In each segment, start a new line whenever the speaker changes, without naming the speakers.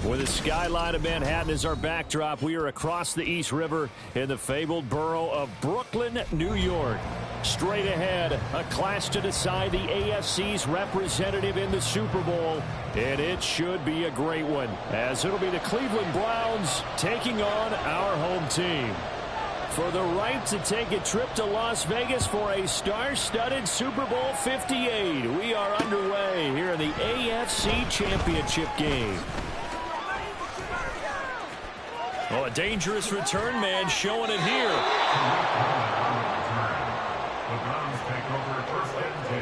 With the skyline of Manhattan as our backdrop, we are across the East River in the fabled borough of Brooklyn, New York. Straight ahead, a clash to decide the AFC's representative in the Super Bowl, and it should be a great one, as it'll be the Cleveland Browns taking on our home team. For the right to take a trip to Las Vegas for a star-studded Super Bowl 58, we are underway here in the AFC Championship game. Oh, a dangerous return man showing it here.
The Browns take over first and 10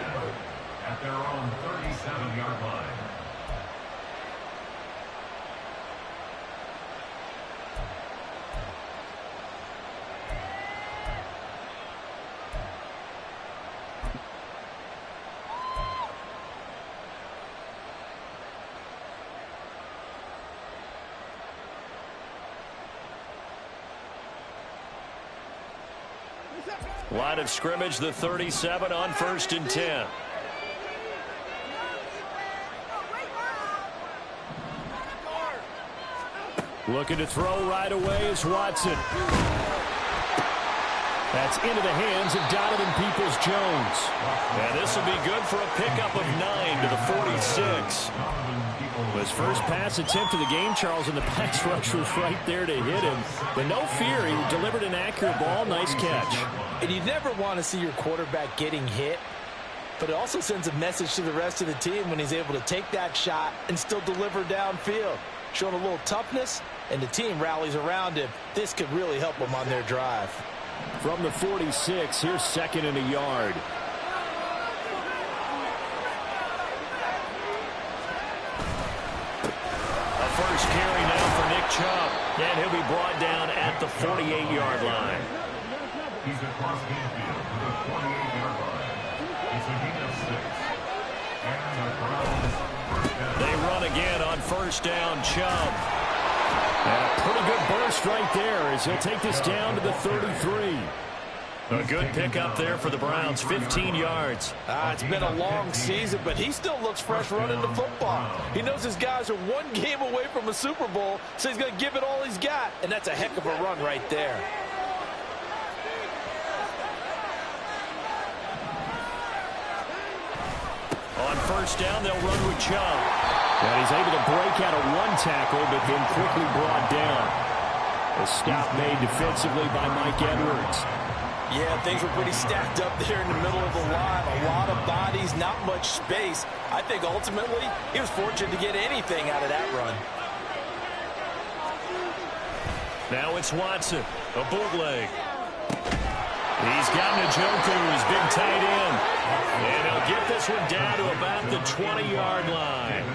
at their own 37-yard line.
Line of scrimmage, the 37 on 1st and 10. Looking to throw right away is Watson. That's into the hands of Donovan Peoples-Jones. And this will be good for a pickup of 9 to the 46. His first pass attempt of the game, Charles, and the pass rush was right there to hit him. But no fear, he delivered an accurate ball. Nice catch.
And you never want to see your quarterback getting hit, but it also sends a message to the rest of the team when he's able to take that shot and still deliver downfield. Showing a little toughness, and the team rallies around him. This could really help them on their drive.
From the 46, here's 2nd and a yard. First carry now for Nick Chubb, and he'll be brought down at the 48-yard line.
He's across midfield to the 28-yard line. It's a gain of 6. And the Browns first down.
They run again on first down, Chubb. And a pretty good burst right there as he'll take this down to the 33. A good pickup there for the Browns, 15 yards.
It's been a long season, but he still looks fresh running the football. He knows his guys are one game away from a Super Bowl, so he's going to give it all he's got, and that's a heck of a run right there.
On first down, they'll run with Chubb. And he's able to break out of one tackle, but then quickly brought down. A stop made defensively by Mike Edwards.
Yeah, things were pretty stacked up there in the middle of the line. A lot of bodies, not much space. I think ultimately he was fortunate to get anything out of that run.
Now it's Watson, a bootleg. He's got Njoku, his big tight end. And he'll get this one down to about the 20-yard line.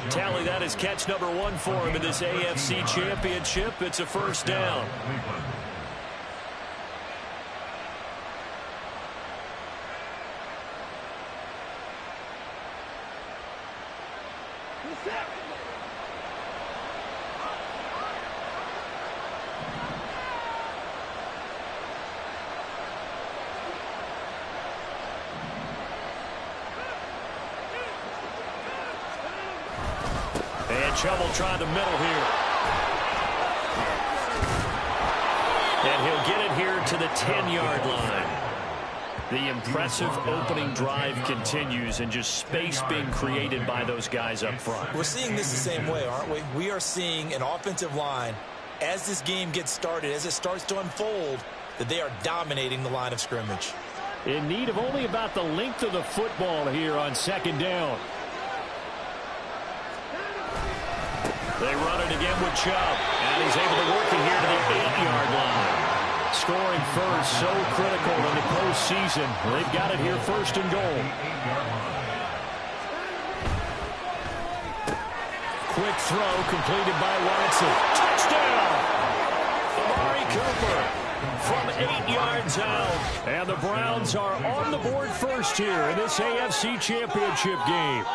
Tally that is catch number 1 for him in this AFC Championship. It's a first down. Chubb will try the middle here. And he'll get it here to the 10-yard line. The impressive opening drive continues, and just space being created by those guys up front.
We're seeing this the same way, aren't we? We are seeing an offensive line, as this game gets started, as it starts to unfold, that they are dominating the line of scrimmage.
In need of only about the length of the football here on 2nd down. They run it again with Chubb, and he's able to work it here to the 8-yard line. Scoring first, so critical in the postseason. They've got it here 1st and goal. Quick throw completed by Watson. Touchdown! Amari Cooper from 8 yards out. And the Browns are on the board first here in this AFC Championship game.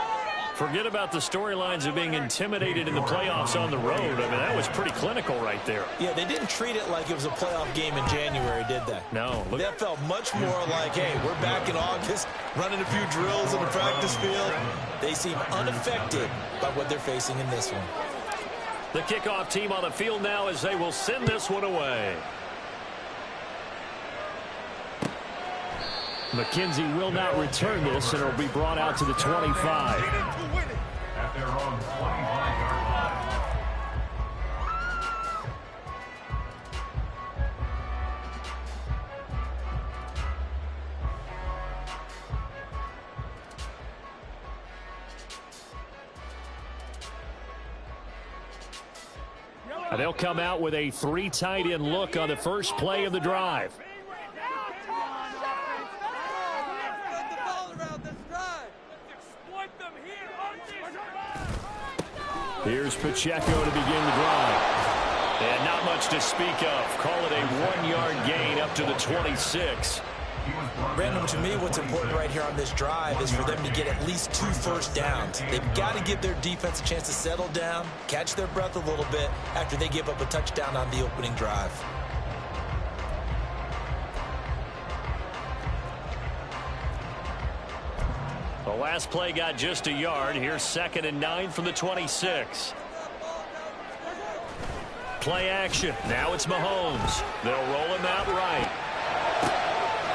Forget about the storylines of being intimidated in the playoffs on the road. I mean, that was pretty clinical right there.
Yeah, they didn't treat it like it was a playoff game in January, did they?
No.
That felt much more like, hey, we're back in August, running a few drills in the practice field. They seem unaffected by what they're facing in this one.
The kickoff team on the field now as they will send this one away. McKenzie will not return this, and it will be brought out to the 25.
At their own 25-yard line.
They'll come out with a 3 tight end look on the first play of the drive. Here's Pacheco to begin the drive. And not much to speak of. Call it a 1-yard gain up to the 26.
Brandon, to me, what's important right here on this drive is for them to get at least 2 first downs. They've got to give their defense a chance to settle down, catch their breath a little bit after they give up a touchdown on the opening drive.
The last play got just a yard. Here's 2nd and 9 from the 26. Play action. Now it's Mahomes. They'll roll him out right.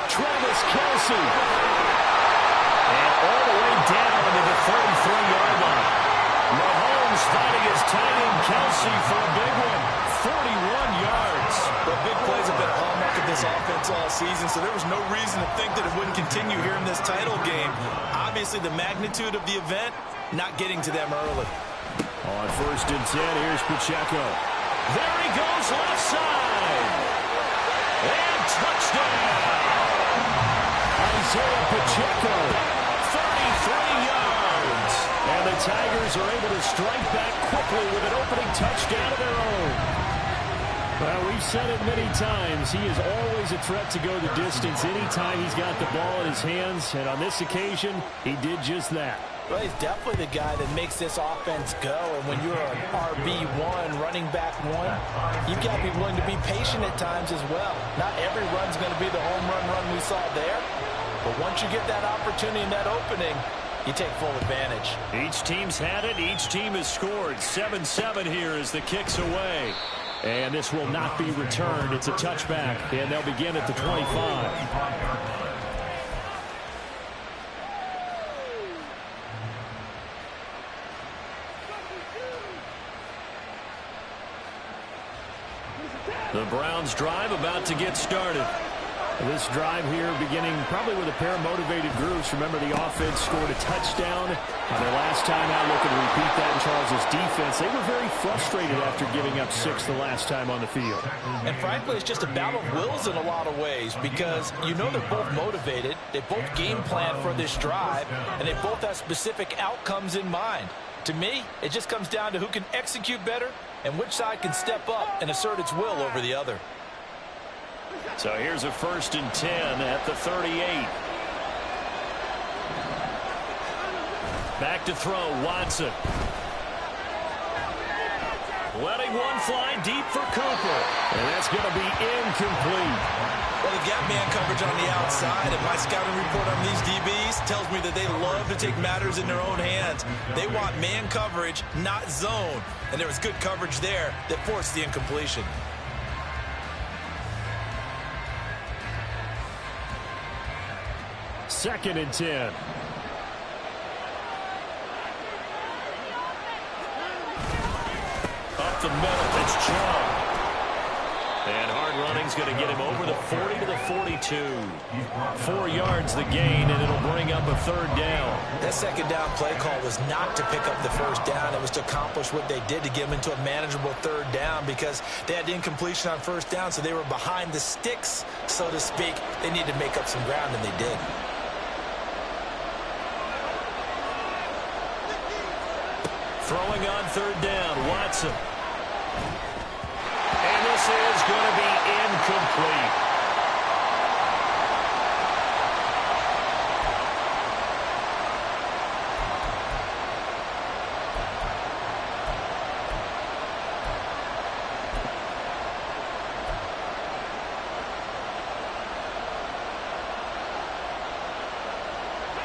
Travis Kelce. And all the way down to the 33-yard line. Mahomes finding his tight end Kelce for a big one. 41 yards.
Well, big plays have been a hallmark of this offense all season, so there was no reason to think that it wouldn't continue here in this title game. Obviously, the magnitude of the event not getting to them early.
On 1st and 10, here's Pacheco. There he goes, left side. And touchdown. Isaiah Pacheco, 33 yards. And the Tigers are able to strike back quickly with an opening touchdown of their own. Well, we've said it many times. He is always a threat to go the distance anytime he's got the ball in his hands. And on this occasion, he did just that.
Well, he's definitely the guy that makes this offense go. And when you're an RB1, running back 1, you've got to be willing to be patient at times as well. Not every run's going to be the home run we saw there. But once you get that opportunity and that opening, you take full advantage. Each team's had it. Each team has scored. 7-7 here as the kick's away. And this will not be returned. It's a touchback, and they'll begin at the 25. The Browns drive about to get started. This drive here beginning probably with a pair of motivated groups. Remember, the offense scored a touchdown on their last time out. Looking to repeat that in Charles' defense. They were very frustrated after giving up 6 the last time on the field. And frankly, it's just a battle of wills in a lot of ways because you know they're both motivated. They both game plan for this drive, and they both have specific outcomes in mind. To me, it just comes down to who can execute better and which side can step up and assert its will over the other. So here's a 1st and 10 at the 38. Back to throw, Watson. Letting one fly deep for Cooper. And that's going to be incomplete. Well, they've got man coverage on the outside, and my scouting report on these DBs tells me that they love to take matters in their own hands. They want man coverage, not zone. And there was good coverage there that forced the incompletion. 2nd and 10. Up the middle, it's Chubb. And hard running's going to get him over the 40 to the 42. 4 yards the gain, and it'll bring up a 3rd down. That 2nd down play call was not to pick up the 1st down. It was to accomplish what they did to get them into a manageable 3rd down because they had incompletion on 1st down, so they were behind the sticks, so to speak. They needed to make up some ground, and they did. Throwing on 3rd down, Watson. And this is going to be incomplete.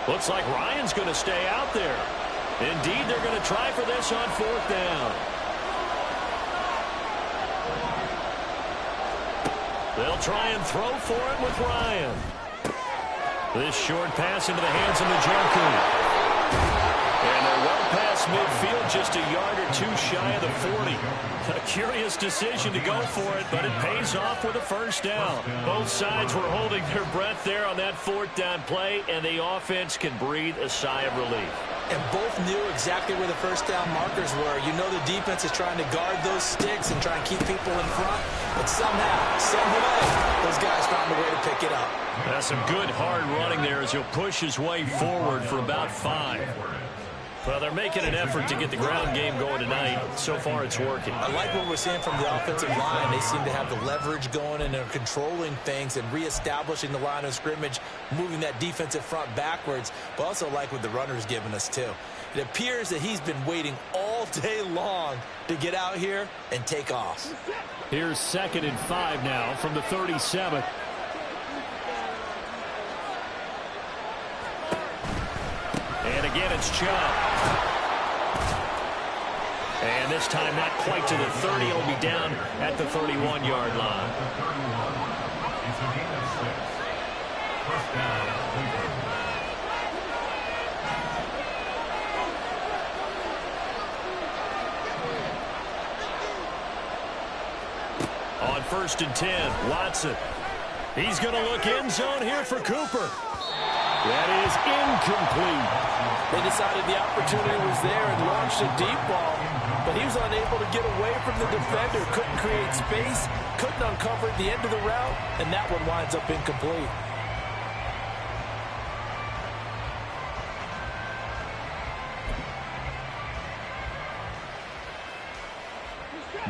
Looks like Ryan's going to stay out there. Indeed, they're going to try for this on 4th down.
They'll try and throw for it with Ryan. This short pass into the hands of Njoku. And they're well past midfield, just a yard or two shy of the 40. A curious decision to go for it, but it pays off with a first down. Both sides were holding their breath there on that fourth down play, and the offense can breathe a sigh of relief.
And both knew exactly where the first down markers were. You know the defense is trying to guard those sticks and try and keep people in front. But somehow, some way, those guys found a way to pick it up.
That's some good hard running there as he'll push his way forward for about 5. Well, they're making an effort to get the ground game going tonight. So far, it's working.
I like what we're seeing from the offensive line. They seem to have the leverage going, and they're controlling things and reestablishing the line of scrimmage, moving that defensive front backwards. But also like what the runner's giving us, too. It appears that he's been waiting all day long to get out here and take off.
Here's 2nd and 5 now from the 37. And again, it's Chubb. And this time not quite to the 30. It'll be down at the 31-yard line.
It's a gain of 6. First down, Cleveland.
On 1st and 10, Watson. He's going to look end zone here for Cooper. That is incomplete.
They decided the opportunity was there and launched a deep ball, but he was unable to get away from the defender, couldn't create space, couldn't uncover at the end of the route, and that one winds up incomplete.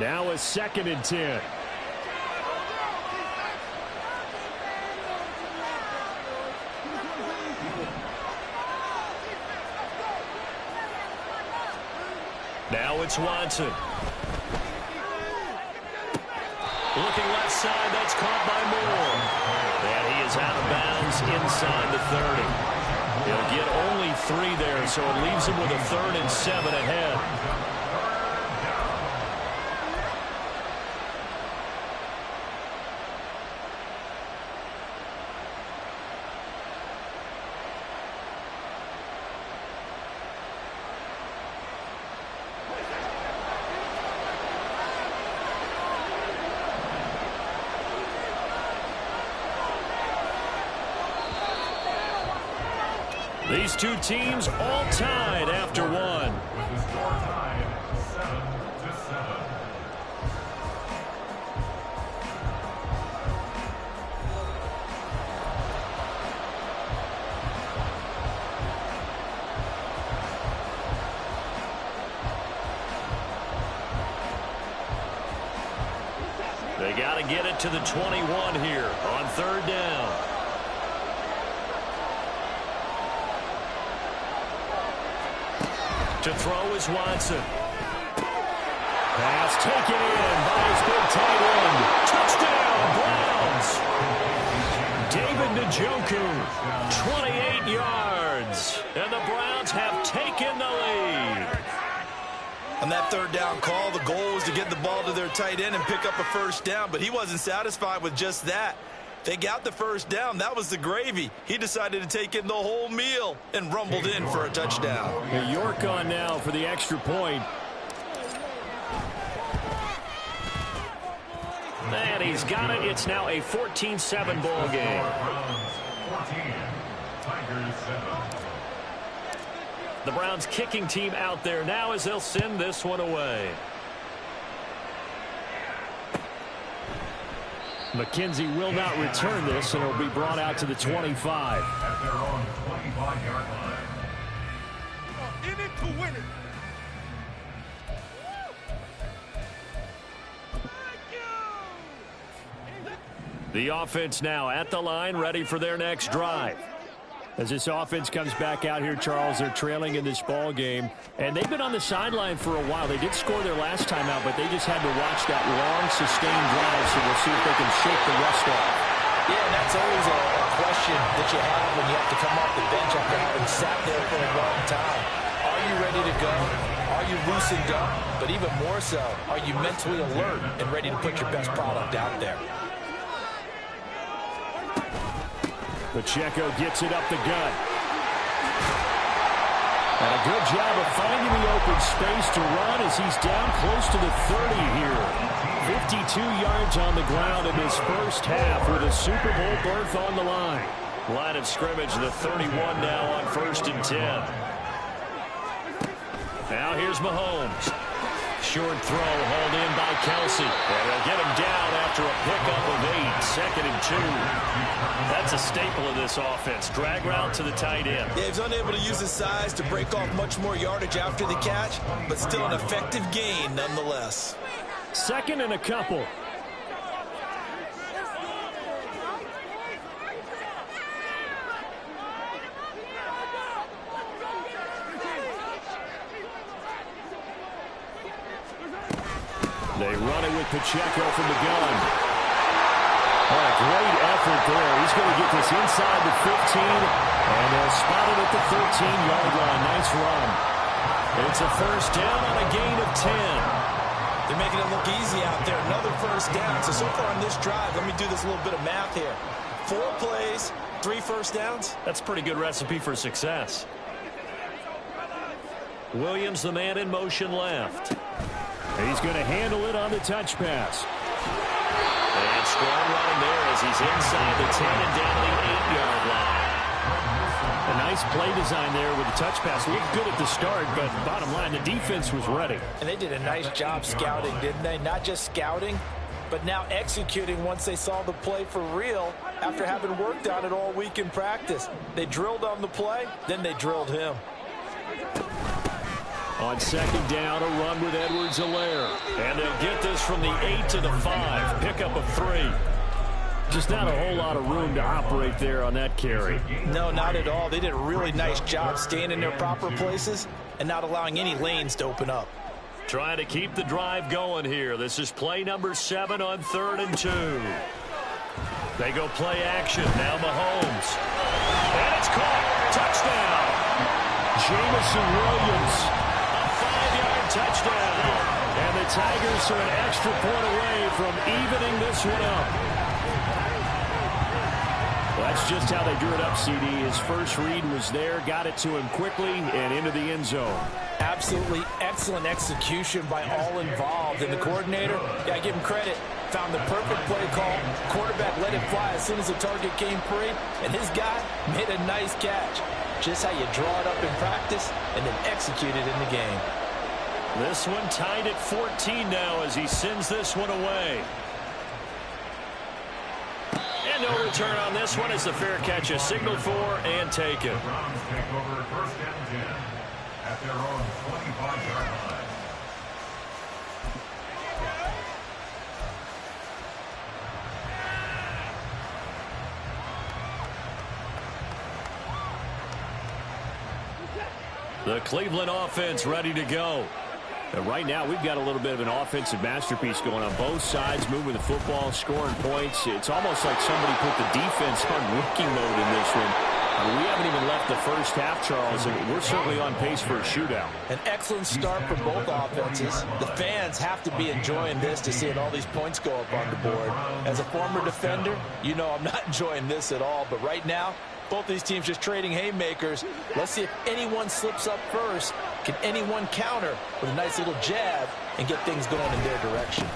Now a 2nd and 10. Now it's Watson. Looking left side, that's caught by Moore. And he is out of bounds inside the 30. He'll get only 3 there, so it leaves him with a 3rd and 7 ahead. These two teams all tied after one.
With the score tied 7-7.
They got to get it to the 21 here on 3rd down. To throw is Watson. Pass taken in by his big tight end. Touchdown, Browns. David Njoku, 28 yards. And the Browns have taken the lead.
On that 3rd down call, the goal was to get the ball to their tight end and pick up a first down, but he wasn't satisfied with just that. They got the first down. That was the gravy. He decided to take in the whole meal and rumbled in for a touchdown.
York on now for the extra point. And he's got it. It's now a 14-7 ball game.
Browns 14, Tigers 7.
The Browns kicking team out there now as they'll send this one away. McKenzie will not return this, and it'll be brought out to the 25.
At their own 25-yard line.
In it to win it.
The offense now at the line, ready for their next drive. As this offense comes back out here, Charles, they're trailing in this ball game, and they've been on the sideline for a while. They did score their last time out, but they just had to watch that long, sustained drive, so we'll see if they can shake the rust off.
Yeah, and that's always a question that you have when you have to come off the bench after having sat there for a long time. Are you ready to go? Are you loosened up? But even more so, are you mentally alert and ready to put your best product out there?
Pacheco gets it up the gut. And a good job of finding the open space to run as he's down close to the 30 here. 52 yards on the ground in his first half with a Super Bowl berth on the line. Line of scrimmage, the 31 now on 1st and 10. Now here's Mahomes. Short throw hauled in by Kelsey. And they'll get him down after a pickup of 8. 2nd and 2. That's a staple of this offense. Drag route to the tight end.
Yeah, he's unable to use his size to break off much more yardage after the catch, but still an effective gain nonetheless.
2nd and a couple. They run it with Pacheco from the gun. What a great effort there. He's going to get this inside the 15, and they'll spot it at the 13-yard line. Nice run. It's a first down on a gain of 10.
They're making it look easy out there. Another first down. So far on this drive, let me do this little bit of math here. 4 plays, 3 first downs.
That's a pretty good recipe for success. Williams, the man in motion left. He's going to handle it on the touch pass. And strong running there as he's inside the 10 and down the 8-yard line. A nice play design there with the touch pass. Looked good at the start, but bottom line, the defense was ready.
And they did a nice job scouting, didn't they? Not just scouting, but now executing once they saw the play for real after having worked on it all week in practice. They drilled on the play, then they drilled him.
On 2nd down, a run with Edwards-Helaire. And they'll get this from the 8 to the 5. Pickup of 3. Just not a whole lot of room to operate there on that carry.
No, not at all. They did a really nice job staying in their proper places and not allowing any lanes to open up.
Trying to keep the drive going here. This is play number 7 on 3rd and 2. They go play action. Now Mahomes. And it's caught. Touchdown. Jamison Williams. Touchdown. And the Tigers are an extra point away from evening this one up. Well, that's just how they drew it up, CD. His first read was there, got it to him quickly, and into the end zone.
Absolutely excellent execution by all involved. And the coordinator, got to give him credit, found the perfect play call. Quarterback let it fly as soon as the target came free, and his guy made a nice catch. Just how you draw it up in practice and then execute it in the game.
This one tied at 14 now as he sends this one away. And no return on this one as the fair catch is signaled for and taken.
The Browns take over 1st and 10 at their own 25-yard line.
The Cleveland offense ready to go. Right now, we've got a little bit of an offensive masterpiece going on both sides, moving the football, scoring points. It's almost like somebody put the defense on rookie mode in this one. We haven't even left the first half, Charles, and we're certainly on pace for a shootout.
An excellent start for both offenses. The fans have to be enjoying this to seeing all these points go up on the board. As a former defender, you know I'm not enjoying this at all, but right now, both these teams just trading haymakers. Let's see if anyone slips up first. Can anyone counter with a nice little jab and get things going in their direction?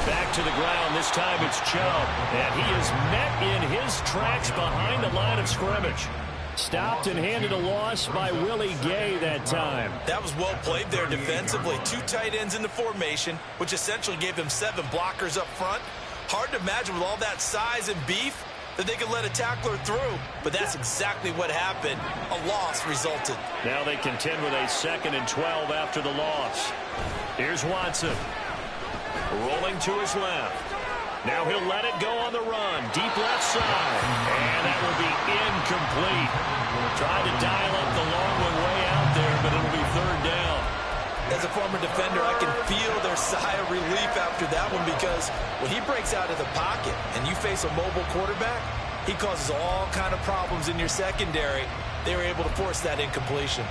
Back to the ground. This time it's Chubb. And he is met in his tracks behind the line of scrimmage. Stopped and handed a loss by Willie Gay that time.
That was well played there defensively. 2 tight ends in the formation, which essentially gave them 7 blockers up front. Hard to imagine with all that size and beef that they could let a tackler through, but that's exactly what happened. A loss resulted.
Now they contend with a 2nd and 12 after the loss. Here's Watson. Rolling to his left. Now he'll let it go on the run. Deep left side. And that will be incomplete. Tried to dial up the long one way out there, but it'll be 3rd down.
As a former defender, I can feel their sigh of relief after that one, because when he breaks out of the pocket and you face a mobile quarterback, he causes all kind of problems in your secondary. They were able to force that incompletion.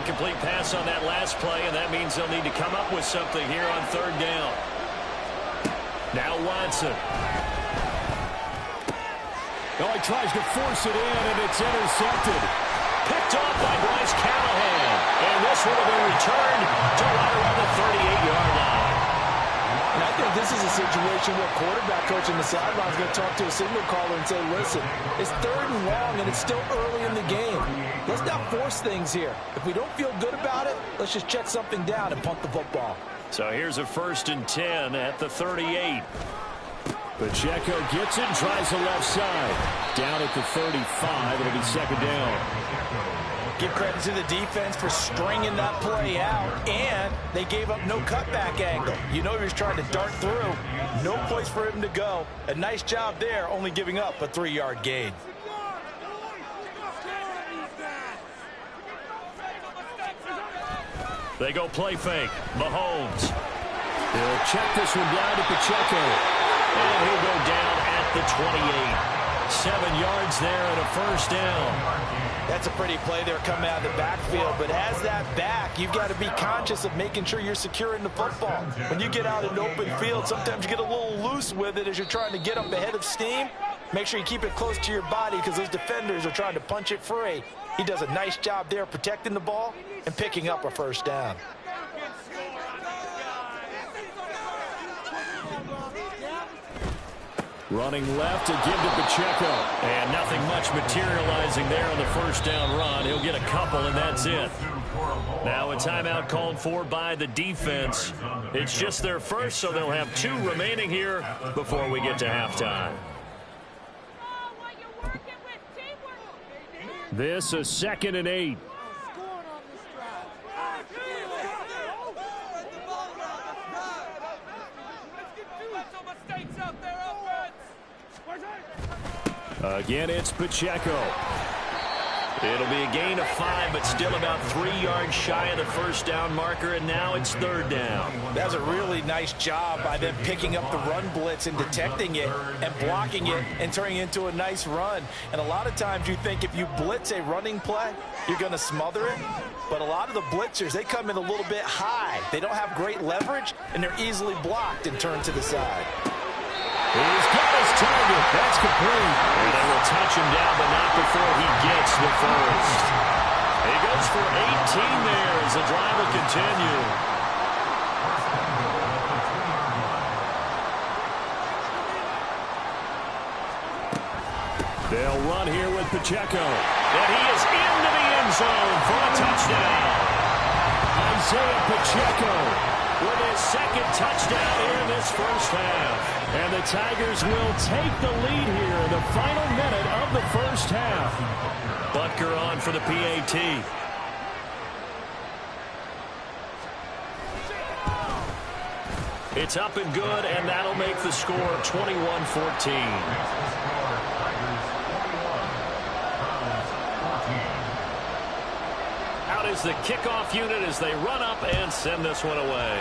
Incomplete pass on that last play, and that means they'll need to come up with something here on third down. Now Watson. Oh, he tries to force it in, and it's intercepted. Picked off by Bryce Callahan. And this one will be returned to right around the 38-yard line.
And I think this is a situation where quarterback coach in the sideline is going to talk to a signal caller and say, listen, it's third and long, and it's still early in the game. Let's not force things here. If we don't feel good about it, let's just check something down and punt the football.
So here's a 1st and 10 at the 38. Pacheco gets it and tries the left side. Down at the 35. It'll be 2nd down.
Give credit to the defense for stringing that play out, and they gave up no cutback angle. You know he was trying to dart through. No place for him to go. A nice job there, only giving up a 3-yard gain.
They go play fake. Mahomes. He'll check this one down to Pacheco. And he'll go down at the 28. 7 yards there and a 1st down.
That's a pretty play there coming out of the backfield, but as that back, you've got to be conscious of making sure you're securing the football. When you get out in open field, sometimes you get a little loose with it as you're trying to get up ahead of steam. Make sure you keep it close to your body because those defenders are trying to punch it free. He does a nice job there protecting the ball and picking up a 1st down.
Running left to give to Pacheco. And nothing much materializing there on the 1st down run. He'll get a couple, and that's it. Now a timeout called for by the defense. It's just their first, so they'll have 2 remaining here before we get to halftime. This a 2nd and 8. Again, it's Pacheco. It'll be a gain of 5, but still about 3 yards shy of the 1st down marker, and now it's 3rd down.
That's a really nice job by them picking up the run blitz and detecting it and blocking it and turning it into a nice run. And a lot of times you think if you blitz a running play, you're going to smother it. But a lot of the blitzers, they come in a little bit high. They don't have great leverage, and they're easily blocked and turned to the side.
He's got his target. That's complete. And they will touch him down, but not before he gets the 1st. He goes for 18 there as the drive will continue. They'll run here with Pacheco. And he is into the end zone for a touchdown. Isaiah Pacheco with his 2nd touchdown here in this 1st half. And the Tigers will take the lead here in the final minute of the 1st half. Butker on for the PAT. It's up and good, and that'll make the score 21-14. Out is the kickoff unit as they run up and send this one away.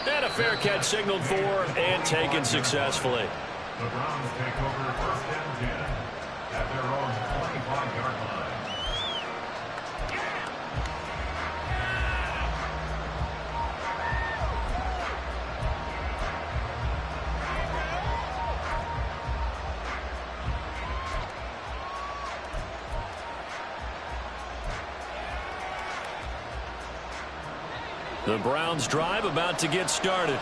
And a fair catch signaled for and taken successfully.
The Browns take over 1st and 10 at their own 25-yard line.
The Browns drive about to get started.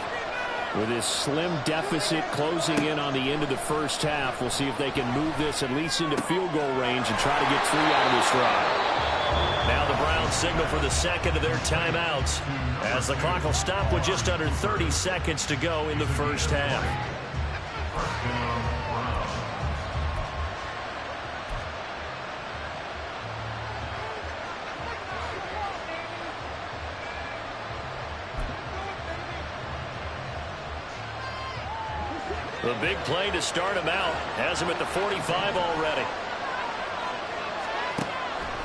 With this slim deficit closing in on the end of the 1st half, we'll see if they can move this at least into field goal range and try to get 3 out of this drive. Now the Browns signal for the 2nd of their timeouts as the clock will stop with just under 30 seconds to go in the 1st half. The big play to start him out. Has him at the 45 already.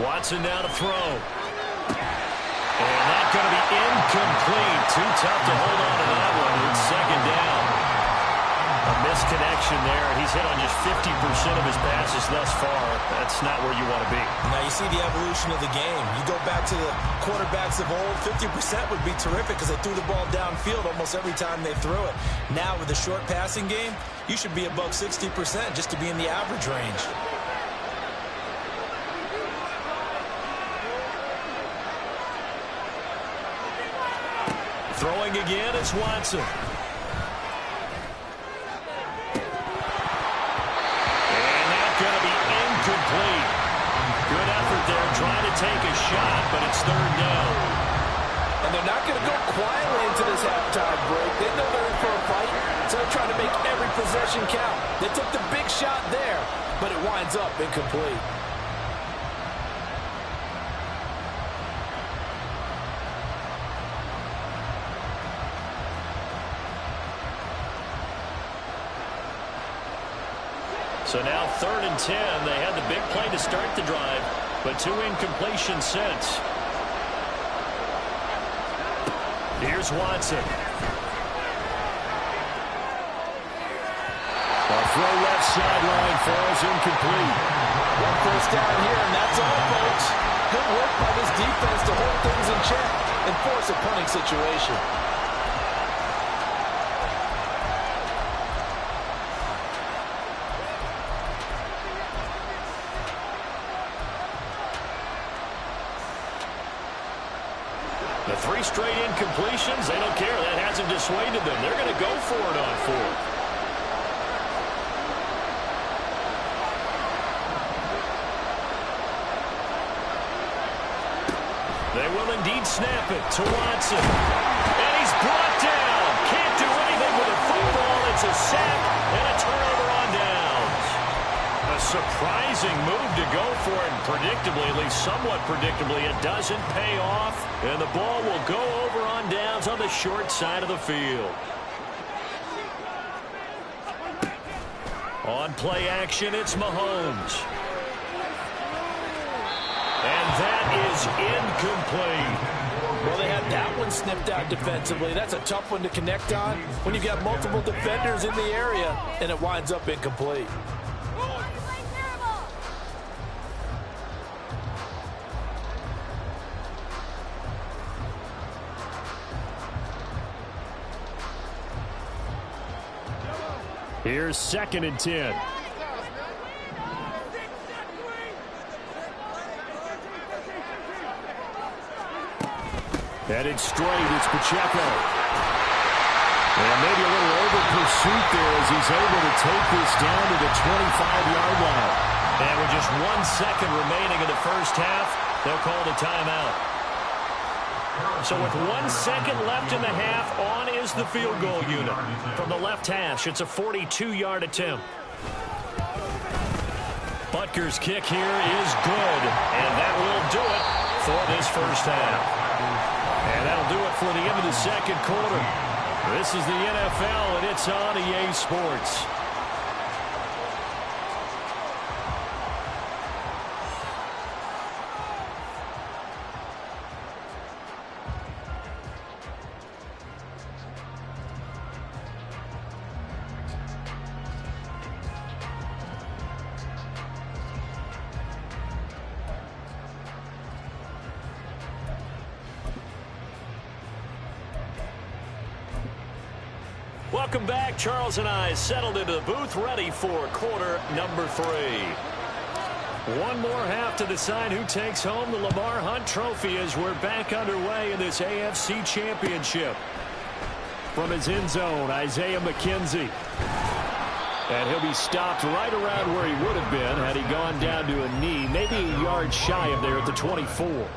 Watson now to throw. And not going to be incomplete. Too tough to hold on to that one. It's 2nd down. A Just connection there. He's hit on just 50% of his passes thus far. That's not where you want to be.
Now you see the evolution of the game. You go back to the quarterbacks of old, 50% would be terrific because they threw the ball downfield almost every time they threw it. Now with the short passing game, you should be above 60% just to be in the average range.
Throwing again is Watson. Going to be incomplete. Good effort there trying to take a shot, but it's third down.
And they're not going to go quietly into this halftime break. They know they're in for a fight, so they're trying to make every possession count. They took the big shot there, but it winds up incomplete.
So now 3rd and 10. They had the big play to start the drive, but 2 incompletions since. Here's Watson. A throw left sideline falls incomplete.
1 first down here, and that's all, folks. Good work by this defense to hold things in check and force a punting situation.
The 3 straight incompletions, they don't care. That hasn't dissuaded them. They're going to go for it on 4th. They will indeed snap it to Watson. And he's brought down. Can't do anything with a football. It's a sack and a turnover on downs. A surprising move to go for it, and predictably, at least somewhat predictably, it doesn't pay off, and the ball will go over on downs on the short side of the field. On play action, it's Mahomes. And that is incomplete.
Well, they had that one snipped out defensively. That's a tough one to connect on when you've got multiple defenders in the area, and it winds up incomplete.
Here's 2nd and 10. Headed straight, it's Pacheco. And maybe a little over pursuit there as he's able to take this down to the 25-yard line. And with just 1 second remaining in the first half, they'll call the timeout. So with 1 second left in the half, on is the field goal unit. From the left hash, it's a 42-yard attempt. Butker's kick here is good, and that will do it for this first half. And that'll do it for the end of the second quarter. This is the NFL, and it's on EA Sports. Welcome back. Charles and I settled into the booth, ready for quarter number 3. One more half to decide who takes home the Lamar Hunt Trophy as we're back underway in this AFC Championship. From his end zone, Isaiah McKenzie. And he'll be stopped right around where he would have been had he gone down to a knee, maybe a yard shy of there at the 24.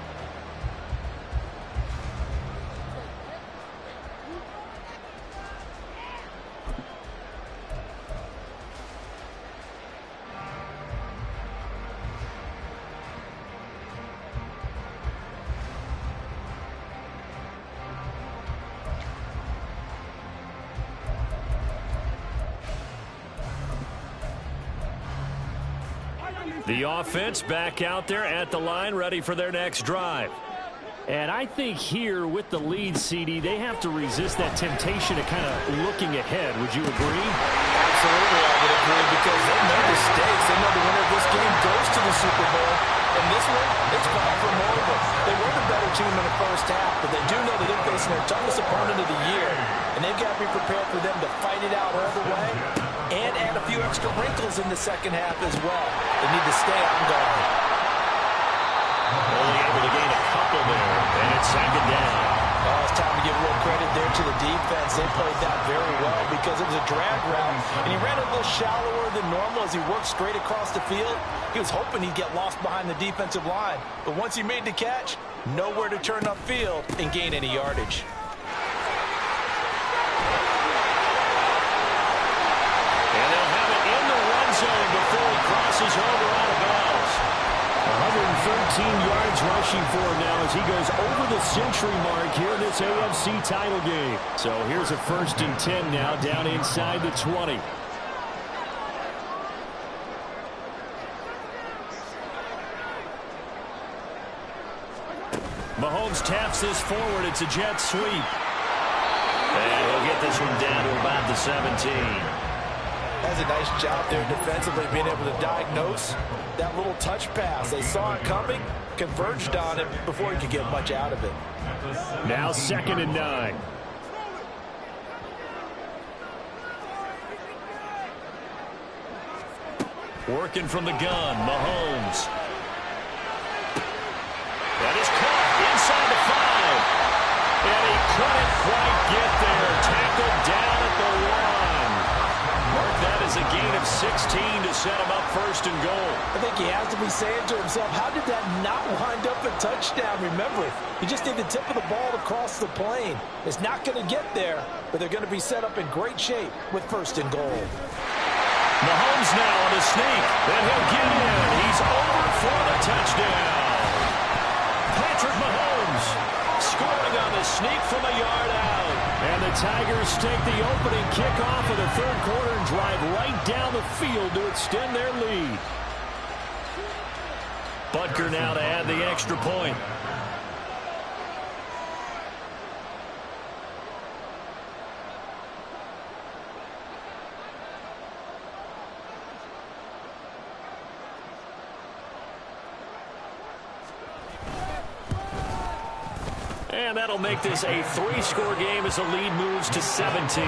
The offense back out there at the line, ready for their next drive. And I think here with the lead, CD, they have to resist that temptation of kind of looking ahead. Would you agree?
Absolutely, I would agree, because they know the stakes. They know the winner of this game goes to the Super Bowl. And this one, it's far from over. They were the better team in the first half, but they do know that they're facing their toughest opponent of the year. And they've got to be prepared for them to fight it out all the way and add a few extra wrinkles in the second half as well. They need to stay on guard.
Only able to gain a couple there, and it's second down.
Oh, it's time to give a little credit there to the defense. They played that very well because it was a drag route, and he ran a little shallower than normal as he worked straight across the field. He was hoping he'd get lost behind the defensive line, but once he made the catch, nowhere to turn upfield and gain any yardage.
And they'll have it in the run zone before he crosses over out of bounds. 113 yards rushing for him now as he goes over the century mark here in this AFC title game. So here's a 1st and 10 now down inside the 20. Mahomes taps this forward. It's a jet sweep. And he'll get this one down to about the 17.
That's a nice job there defensively, being able to diagnose that little touch pass. They saw it coming, converged on it before he could get much out of it.
Now 2nd and 9. Working from the gun, Mahomes. That is caught inside the 5. And he couldn't quite get there. Tackled down at the 1. Mark that as a gain of 16 to set him up 1st and goal.
I think he has to be saying to himself, how did that not wind up a touchdown? Remember, you just need the tip of the ball to cross the plane. It's not going to get there, but they're going to be set up in great shape with 1st and goal.
Mahomes now on the sneak. And he'll get in. He's over for the touchdown. Patrick Mahomes scoring on the sneak from a yard out. And the Tigers take the opening kickoff of the 3rd quarter and drive right down the field to extend their lead. Butker now to add the extra point. And that'll make this a 3-score game as the lead moves to 17.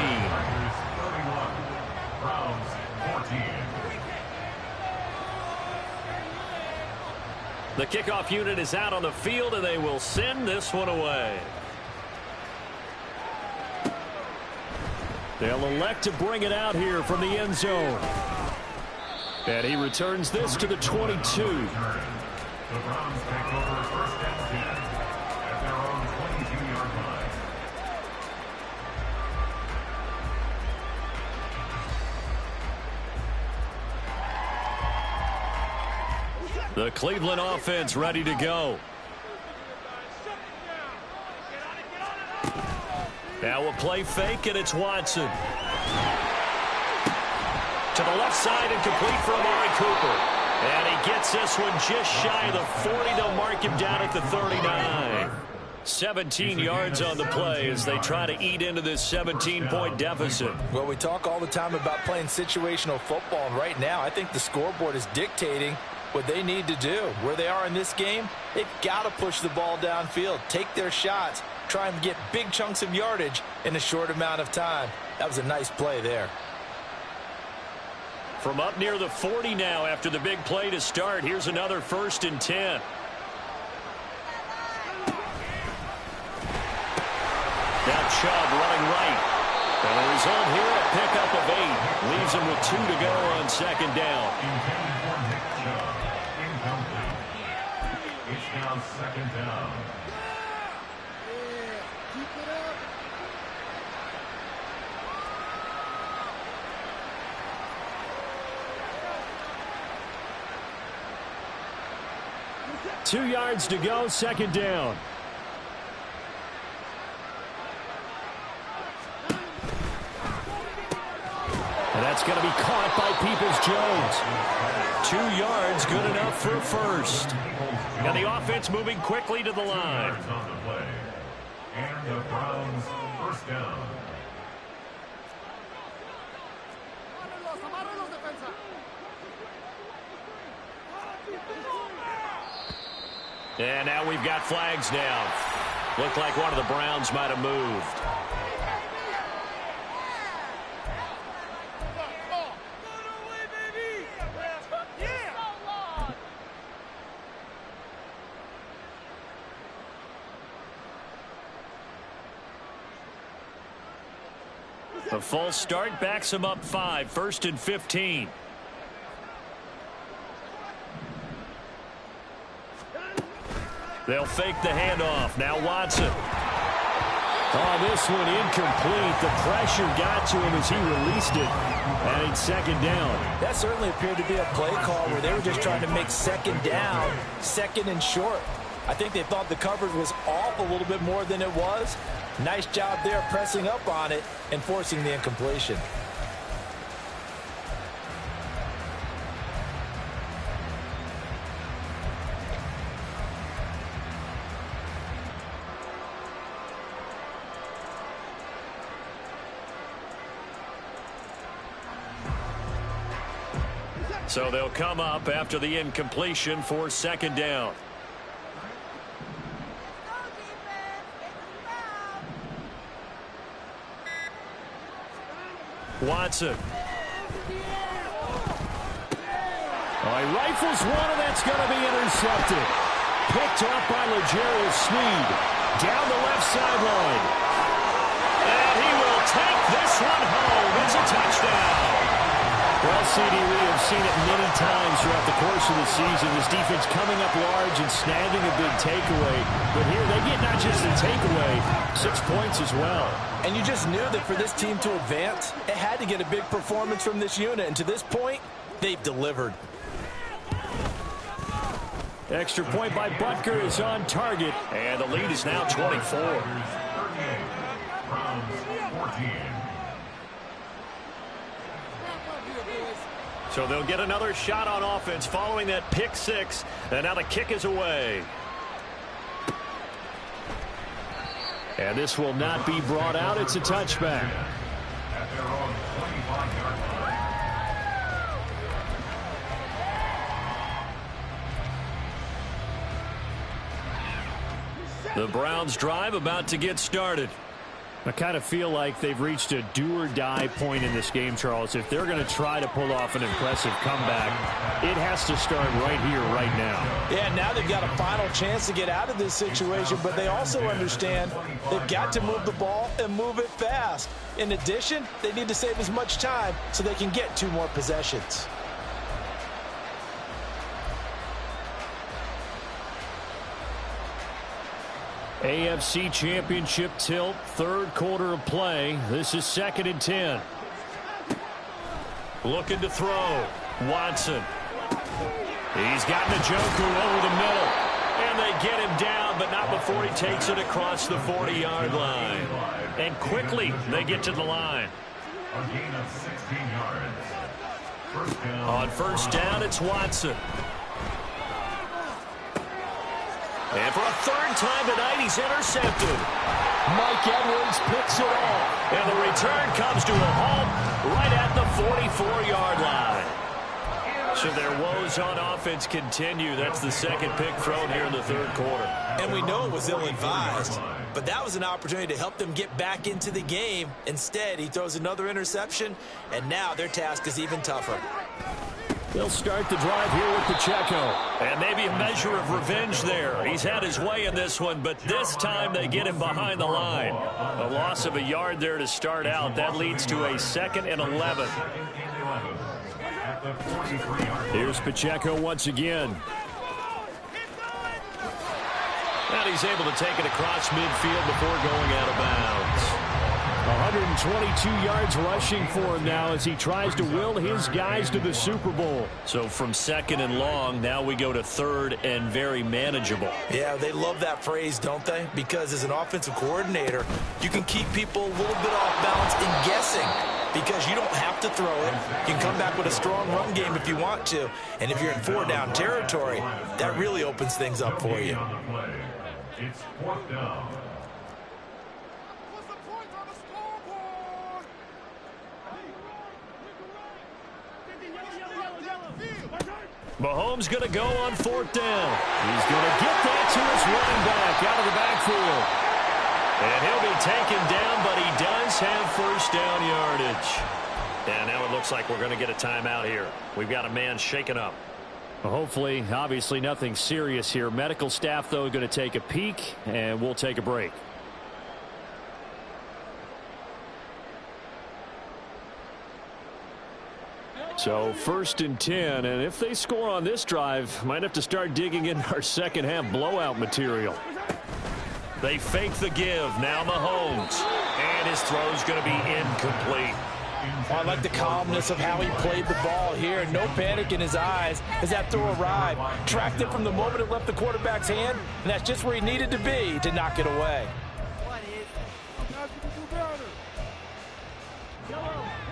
The kickoff unit is out on the field, and they will send this one away. They'll elect to bring it out here from the end zone. And he returns this to the 22.
The Browns take over 1st and 10 at their own 22-yard line.
The Cleveland offense ready to go. Now a play fake, and it's Watson. To the left side and complete for Amari Cooper. And he gets this one just shy of the 40. They'll mark him down at the 39. 17 yards on the play as they try to eat into this 17-point deficit.
Well, we talk all the time about playing situational football, and right now I think the scoreboard is dictating what they need to do. Where they are in this game, they've got to push the ball downfield, take their shots, try and get big chunks of yardage in a short amount of time. That was a nice play there.
From up near the 40 now after the big play to start, here's another 1st and 10. Now Chubb running right. And the result here, a pickup of 8. Leaves him with 2 to go on 2nd down.
Intended for Nick Chubb. Incomplete. It's now 2nd down.
Keep it up.
2 yards to go, 2nd down. And that's That's going to be caught by Peoples-Jones. 2 yards, good enough for a first. And the offense moving quickly to the line.
And the Browns first down.
And now we've got flags down. Looked like one of the Browns might have moved. A false start backs him up 5, 1st and 15. They'll fake the handoff. Now Watson. Oh, this one incomplete. The pressure got to him as he released it. And it's 2nd down.
That certainly appeared to be a play call where they were just trying to make 2nd down, 2nd and short. I think they thought the coverage was off a little bit more than it was. Nice job there pressing up on it and forcing the incompletion.
So they'll come up after the incompletion for 2nd down. Watson. Oh, he rifles one, and that's going to be intercepted. Picked up by L'Jarius Sneed. Down the left sideline. And he will take this one home. It's a touchdown. Well, CD, we have seen it many times throughout the course of the season. This defense coming up large and snagging a big takeaway. But here they get not just a takeaway, 6 points as well.
And you just knew that for this team to advance, it had to get a big performance from this unit. And to this point, they've delivered.
Extra point by Butker is on target. And the lead is now 24.
Browns 14.
So they'll get another shot on offense following that pick 6. And now the kick is away. And this will not be brought out. It's a touchback.
At their own 25-yard line.
The Browns drive about to get started. I kind of feel like they've reached a do-or-die point in this game, Charles. If they're going to try to pull off an impressive comeback, it has to start right here, right now.
Yeah, now they've got a final chance to get out of this situation, but they also understand they've got to move the ball and move it fast. In addition, they need to save as much time so they can get 2 more possessions.
AFC Championship tilt, 3rd quarter of play. This is 2nd and 10. Looking to throw. Watson. He's got Njoku over the middle. And they get him down, but not before he takes it across the 40-yard line. And quickly, they get to the line.
A gain of 16 yards. First down.
On 1st down, it's Watson. And for a 3rd time tonight, he's intercepted. Mike Edwards picks it off. And the return comes to a halt right at the 44-yard line. So their woes on offense continue. That's the 2nd pick thrown here in the 3rd quarter.
And we know it was ill-advised, but that was an opportunity to help them get back into the game. Instead, he throws another interception, and now their task is even tougher.
They'll start the drive here with Pacheco. And maybe a measure of revenge there. He's had his way in this one, but this time they get him behind the line. A loss of a yard there to start out. That leads to a 2nd and 11. Here's Pacheco once again. And he's able to take it across midfield before going out of bounds. 122 yards rushing for him now as he tries to will his guys to the Super Bowl. So from 2nd and long, now we go to 3rd and very manageable.
Yeah, they love that phrase, don't they? Because as an offensive coordinator, you can keep people a little bit off balance and guessing. because you don't have to throw it. You can come back with a strong run game if you want to. And if you're in 4-down territory, that really opens things up for you.
It's 4th down.
Mahomes going to go on 4th down. He's going to get that to his running back out of the backfield. And he'll be taken down, but he does have 1st down yardage. And now it looks like we're going to get a timeout here. We've got a man shaken up. Well, hopefully, obviously nothing serious here. Medical staff, though, going to take a peek, and we'll take a break. So 1st and 10, and if they score on this drive, might have to start digging in our second half blowout material. They fake the give. Now Mahomes. And his throw's going to be incomplete.
I like the calmness of how he played the ball here. No panic in his eyes as that throw arrived. Tracked it from the moment it left the quarterback's hand, and that's just where he needed to be to knock it away.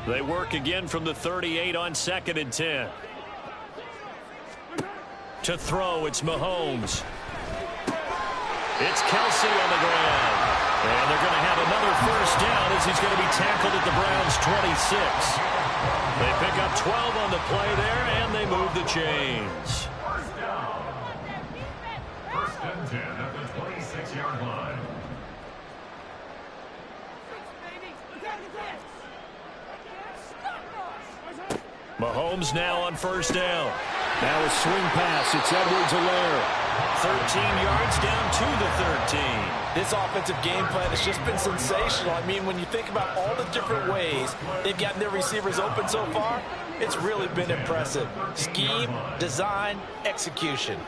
They work again from the 38 on 2nd and 10. To throw, it's Mahomes. It's Kelsey on the ground. And they're going to have another 1st down as he's going to be tackled at the Browns' 26. They pick up 12 on the play there, and they move the chains.
1st down. 1st and 10 at the 26-yard line.
Mahomes now on 1st down. Now a swing pass. It's Edwards-Helaire. 13 yards down to the 13.
This offensive game plan has just been sensational. I mean, when you think about all the different ways they've gotten their receivers open so far, it's really been impressive. Scheme, design, execution.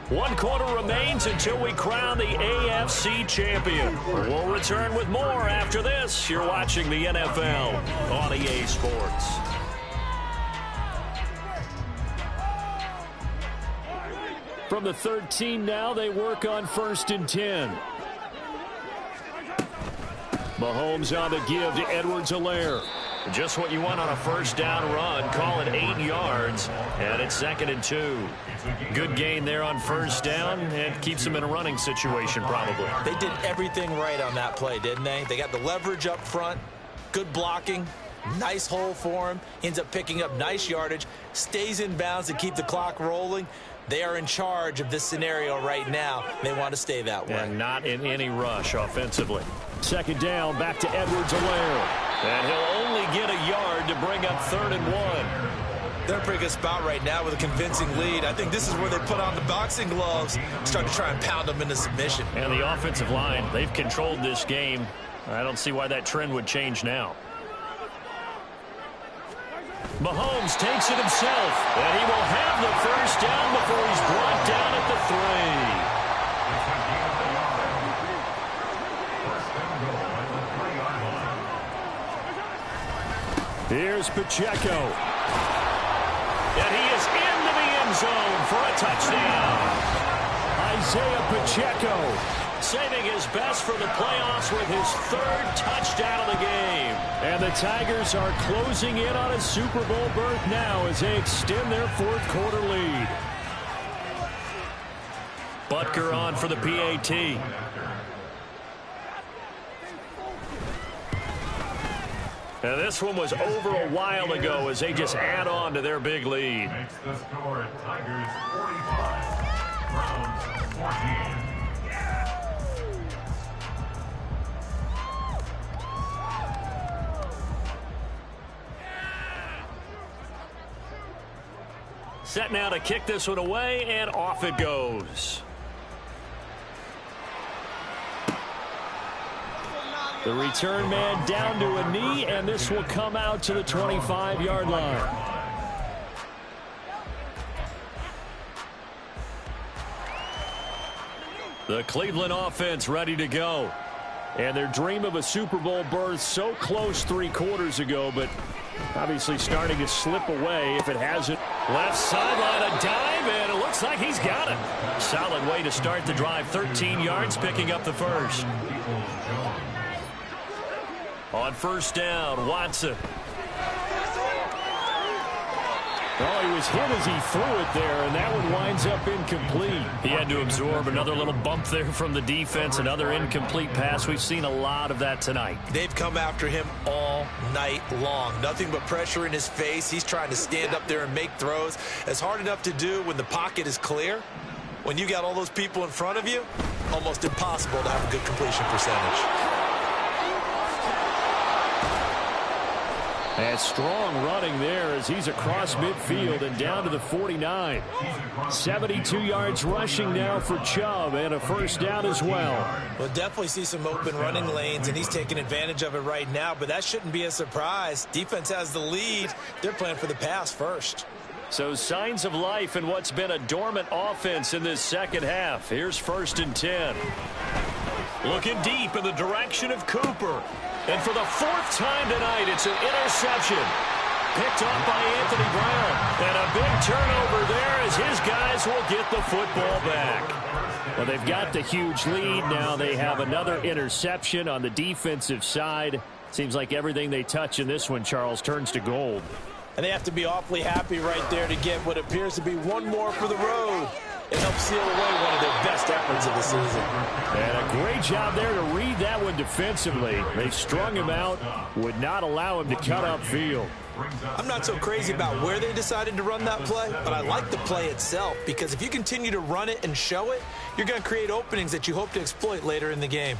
One quarter remains until we crown the AFC champion. We'll return with more after this. You're watching the NFL on EA Sports. From the 13 now, they work on 1st and 10. Mahomes on the give to Edwards-Helaire. Just what you want on a 1st down run. Call it 8 yards, and it's 2nd and 2. Good gain there on 1st down, and keeps them in a running situation probably.
They did everything right on that play, didn't they? They got the leverage up front, good blocking, nice hole for him, ends up picking up nice yardage, stays in bounds to keep the clock rolling. They are in charge of this scenario right now. They want to stay that way.
And not in any rush offensively. 2nd down, back to Edwards-Helaire. And he'll only get a yard to bring up 3rd and 1.
They're in a pretty good spot right now with a convincing lead. I think this is where they put on the boxing gloves, start to try and pound them into submission.
And the offensive line, they've controlled this game. I don't see why that trend would change now. Mahomes takes it himself, and he will have the 1st down before he's brought down at the 3. Here's Pacheco. And he is into the end zone for a touchdown. Isaiah Pacheco saving his best for the playoffs with his 3rd touchdown of the game. And the Tigers are closing in on a Super Bowl berth now as they extend their 4th quarter lead. Butker on for the PAT. And this one was over a while ago as they just add on to their big lead.
Makes the score Tigers 45, Browns 14.
Set now to kick this one away, and off it goes. The return man down to a knee, and this will come out to the 25-yard line. The Cleveland offense ready to go. And their dream of a Super Bowl berth so close 3 quarters ago, but obviously starting to slip away if it hasn't. Left sideline, a dive, and it looks Looks like he's got it. Solid way to start the drive. 13 yards, picking up the first. On first down, Watson. Well, he was hit as he threw it there, and that one winds up incomplete. He had to absorb another little bump there from the defense, another incomplete pass. We've seen a lot of that tonight.
They've come after him all night long. Nothing but pressure in his face. He's trying to stand up there and make throws. It's hard enough to do when the pocket is clear. When you got all those people in front of you, almost impossible to have a good completion percentage.
And strong running there as he's across midfield and down to the 49. 72 yards rushing now for Chubb, and a first down as well.
We'll definitely see some open running lanes, and he's taking advantage of it right now, but that shouldn't be a surprise. Defense has the lead. They're playing for the pass first.
So signs of life in what's been a dormant offense in this second half. Here's 1st and 10. Looking deep in the direction of Cooper. And for the 4th time tonight, it's an interception. Picked up by Anthony Brown. And a big turnover there as his guys will get the football back. Well, they've got the huge lead. Now they have another interception on the defensive side. Seems like everything they touch in this one, Charles, turns to gold.
And they have to be awfully happy right there to get what appears to be one more for the road. It helps seal away one of their best efforts of the season.
And a great job there to read that one defensively. They strung him out, would not allow him to cut upfield.
I'm not so crazy about where they decided to run that play, but I like the play itself because if you continue to run it and show it, you're going to create openings that you hope to exploit later in the game.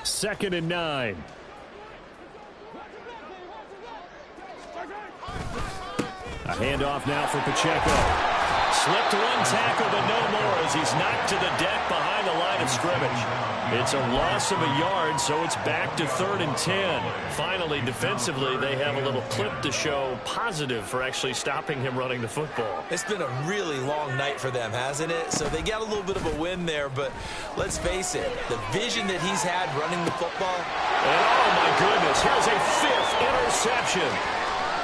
2nd and 9. A handoff now for Pacheco. Slipped one tackle, but no more as he's knocked to the deck behind the line of scrimmage. It's a loss of a yard, so it's back to 3rd and 10. Finally, defensively, they have a little clip to show positive for actually stopping him running the football.
It's been a really long night for them, hasn't it? So they got a little bit of a win there, but let's face it, the vision that he's had running the football.
And oh, my goodness, here's a 5th interception.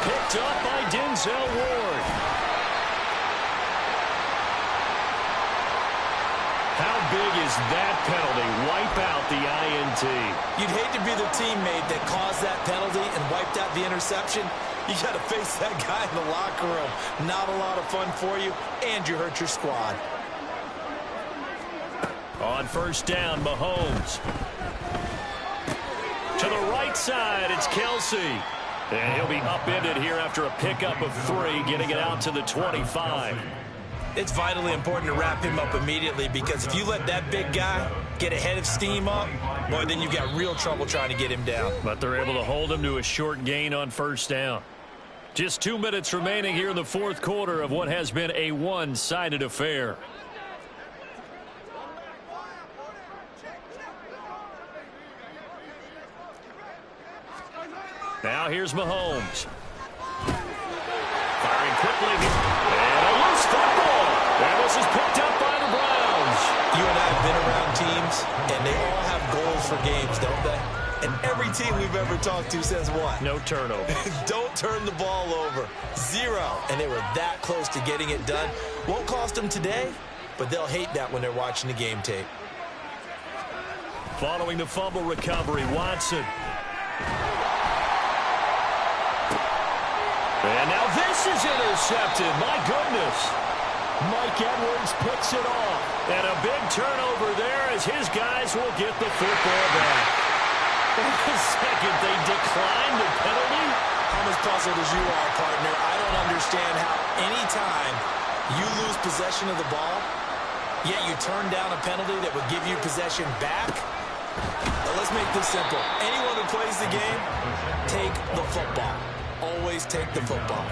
Picked up by Denzel Ward. How big is that penalty? Wipe out the INT.
You'd hate to be the teammate that caused that penalty and wiped out the interception. You got to face that guy in the locker room. Not a lot of fun for you, and you hurt your squad.
On first down, Mahomes. To the right side, it's Kelsey. And he'll be upended here after a pickup of 3, getting it out to the 25.
It's vitally important to wrap him up immediately because if you let that big guy get a head of steam up, boy, then you've got real trouble trying to get him down.
But they're able to hold him to a short gain on first down. Just 2 minutes remaining here in the 4th quarter of what has been a one-sided affair. Now here's Mahomes. Firing quickly. And a loose football. And this is picked up by the Browns.
You and I have been around teams, and they all have goals for games, don't they? And every team we've ever talked to says what?
No turnover.
Don't turn the ball over. 0. And they were that close to getting it done. Won't cost them today, but they'll hate that when they're watching the game tape.
Following the fumble recovery, Watson. And now this is intercepted. My goodness. Mike Edwards picks it off. And a big turnover there as his guys will get the football back. Wait a second, they declined the penalty?
I'm as puzzled as you are, partner. I don't understand how any time you lose possession of the ball, yet you turn down a penalty that would give you possession back. Now let's make this simple. Anyone who plays the game, take the football. Always take the football.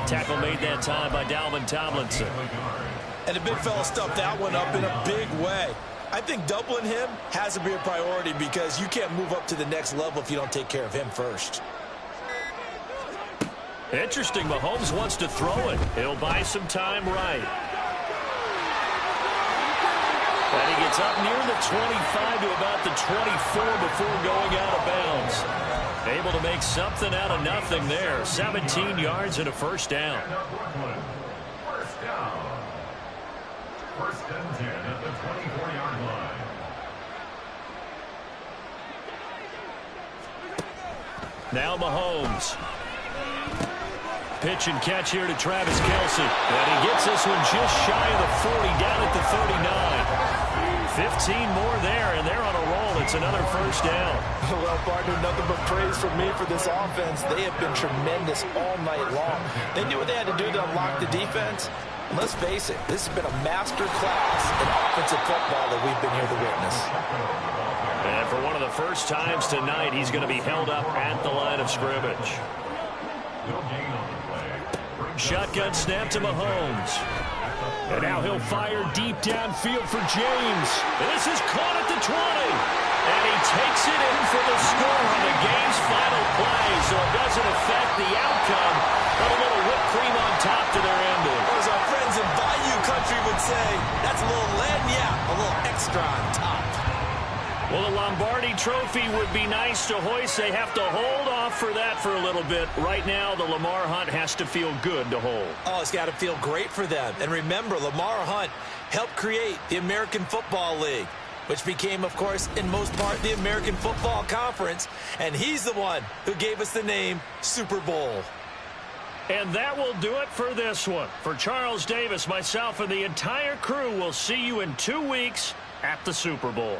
Tackle made that time by Dalvin Tomlinson.
And the big fella stuffed that one up in a big way. I think doubling him has to be a priority because you can't move up to the next level if you don't take care of him first.
Interesting. Mahomes wants to throw it. He'll buy some time right. And he gets up near the 25 to about the 24 before going out of bounds. Able to make something out of nothing there. 17 yards and a first down.
First and 10 at the 24-yard line.
Now Mahomes. Pitch and catch here to Travis Kelce. And he gets this one just shy of the 40, down at the 39. 15 more there, and they're on a roll. It's another first down.
Well, partner, nothing but praise from me for this offense. They have been tremendous all night long. They knew what they had to do to unlock the defense. And let's face it, this has been a master class in offensive football that we've been here to witness.
And for one of the first times tonight, he's going to be held up at the line of scrimmage. Shotgun snap to Mahomes. And now he'll fire deep downfield for James. And this is caught at the 20. And he takes it in for the score on the game's final play. So it doesn't affect the outcome, but a little whipped cream on top to their ending.
Or as our friends in Bayou Country would say, that's a little lagniappe, a little extra on top.
Well, the Lombardi Trophy would be nice to hoist. They have to hold off for that for a little bit. Right now, the Lamar Hunt has to feel good to hold.
Oh, it's got to feel great for them. And remember, Lamar Hunt helped create the American Football League, which became, of course, in most part, the American Football Conference. And he's the one who gave us the name Super Bowl.
And that will do it for this one. For Charles Davis, myself, and the entire crew, we'll see you in 2 weeks at the Super Bowl.